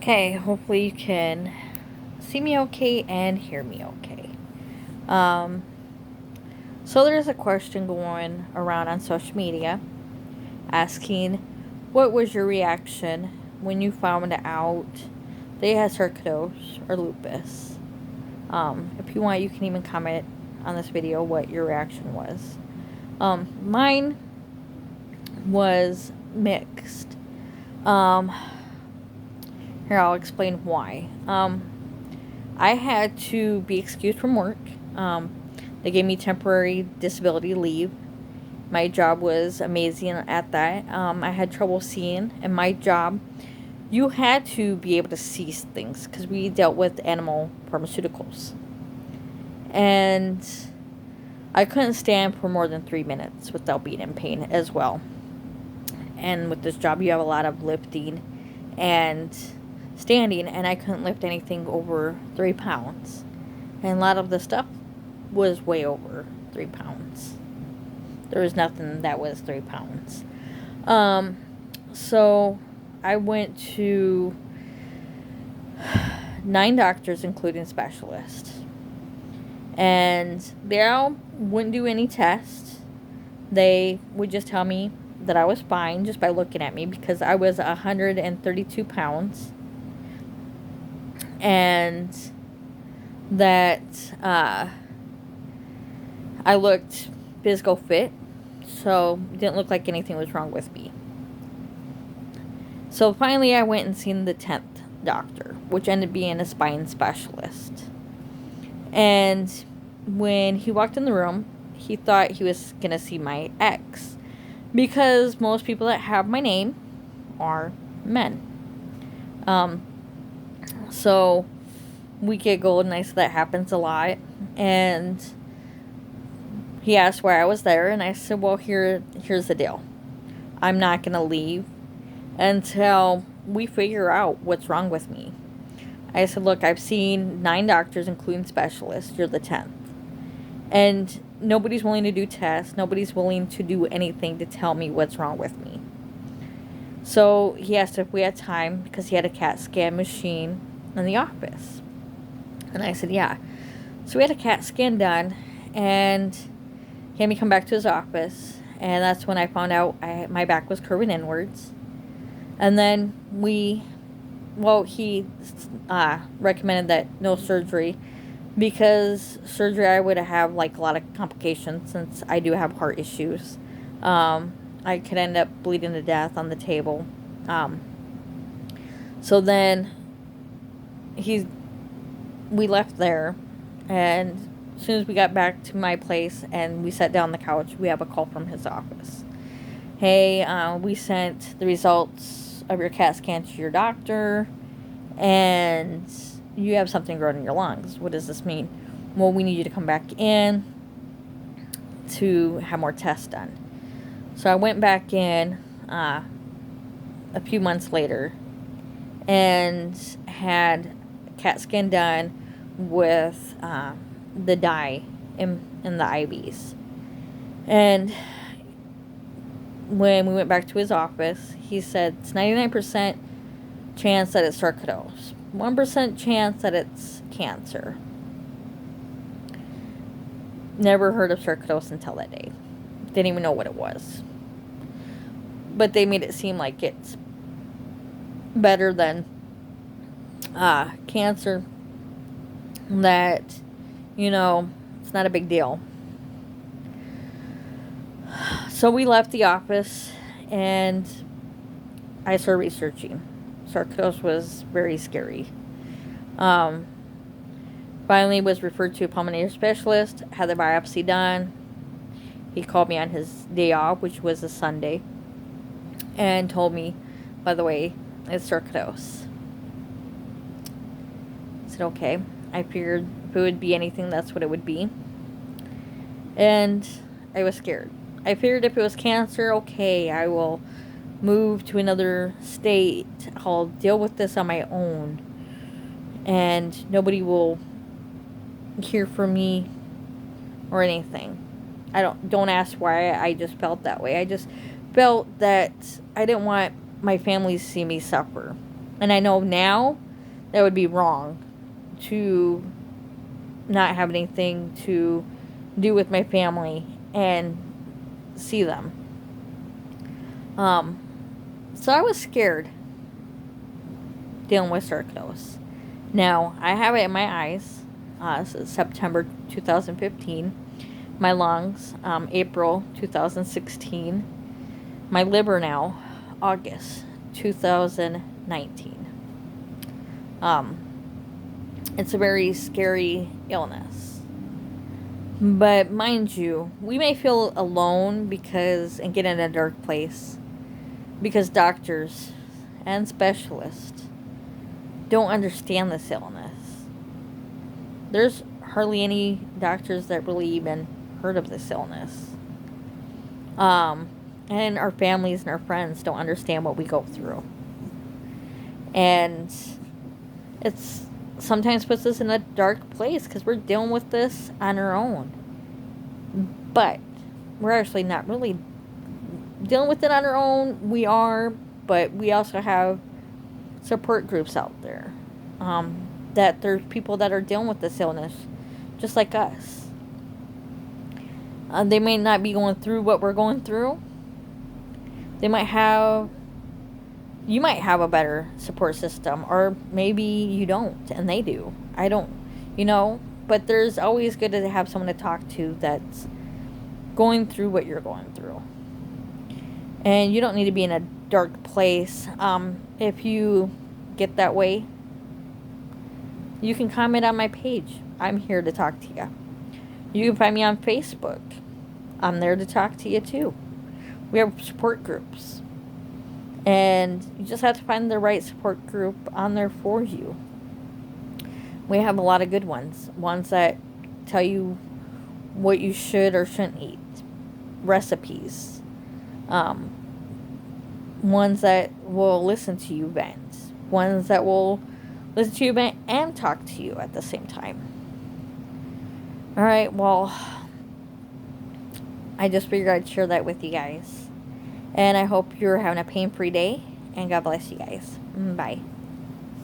Okay, hopefully you can see me okay and hear me okay. Um, so there's a question going around on social media asking, what was your reaction when you found out they had sarcoidosis or lupus? If you want, you can even comment on this video what your reaction was. Mine was mixed. Um, Here, I'll explain why. I had to be excused from work. They gave me temporary disability leave. My job was amazing at that. I had trouble seeing, and my job, you had to be able to see things because we dealt with animal pharmaceuticals. And I couldn't stand for more than 3 minutes without being in pain as well. And with this job, you have a lot of lifting and standing, and I couldn't lift anything over 3 pounds. And a lot of the stuff was way over 3 pounds. There was nothing that was 3 pounds. So I went to 9 doctors, including specialists. And they all wouldn't do any tests. They would just tell me that I was fine just by looking at me because I was 132 pounds. And that I looked physical fit, so it didn't look like anything was wrong with me. So finally I went and seen the 10th doctor, which ended up being a spine specialist. And when he walked in the room, he thought he was going to see my ex, because most people that have my name are men. So we giggled, and I said that happens a lot. And he asked why I was there, and I said, well, here's the deal. I'm not going to leave until we figure out what's wrong with me. I said, look, I've seen 9 doctors, including specialists. You're the 10th. And nobody's willing to do tests. Nobody's willing to do anything to tell me what's wrong with me. So he asked if we had time because he had a CAT scan machine in the office. And I said, yeah. So we had a CAT scan done, and he had me come back to his office. And that's when I found out my back was curving inwards. And then he recommended that no surgery, because surgery I would have like a lot of complications since I do have heart issues. I could end up bleeding to death on the table. So then we left there, and as soon as we got back to my place and we sat down on the couch, we have a call from his office. Hey, we sent the results of your CAT scan to your doctor, and you have something growing in your lungs. What does this mean? Well, we need you to come back in to have more tests done. So I went back in a few months later and had a CAT scan done with the dye in the IVs. And when we went back to his office, he said it's 99% chance that it's sarcoidosis, 1% chance that it's cancer. Never heard of sarcoidosis until that day. Didn't even know what it was. But they made it seem like it's better than cancer. That, it's not a big deal. So we left the office, and I started researching. Sarcoidosis was very scary. Finally was referred to a pulmonary specialist, had the biopsy done. He called me on his day off, which was a Sunday, and told me, by the way, it's sarcoidosis. I said, okay. I figured if it would be anything, that's what it would be. And I was scared. I figured if it was cancer, okay, I will move to another state. I'll deal with this on my own. And nobody will hear from me or anything. Don't ask why. I just felt that way. I just felt that I didn't want my family to see me suffer. And I know now that would be wrong to not have anything to do with my family and see them. So I was scared dealing with sarcoidosis. Now, I have it in my eyes since September 2015. My lungs, April 2016. My liver now, August 2019. It's a very scary illness. But mind you, we may feel alone and get in a dark place because doctors and specialists don't understand this illness. There's hardly any doctors that really even heard of this illness. And our families and our friends don't understand what we go through. And it's sometimes puts us in a dark place because we're dealing with this on our own. But we're actually not really dealing with it on our own. We are, but we also have support groups out there. That there's people that are dealing with this illness just like us. They may not be going through what we're going through. You might have a better support system, or maybe you don't and they do. I don't, but there's always good to have someone to talk to that's going through what you're going through. And you don't need to be in a dark place. If you get that way, you can comment on my page. I'm here to talk to you. You can find me on Facebook. I'm there to talk to you too. We have support groups. And you just have to find the right support group on there for you. We have a lot of good ones. Ones that tell you what you should or shouldn't eat. Recipes. Ones that will listen to you vent. Ones that will listen to you vent and talk to you at the same time. Alright, well, I just figured I'd share that with you guys. And I hope you're having a pain-free day. And God bless you guys. Bye.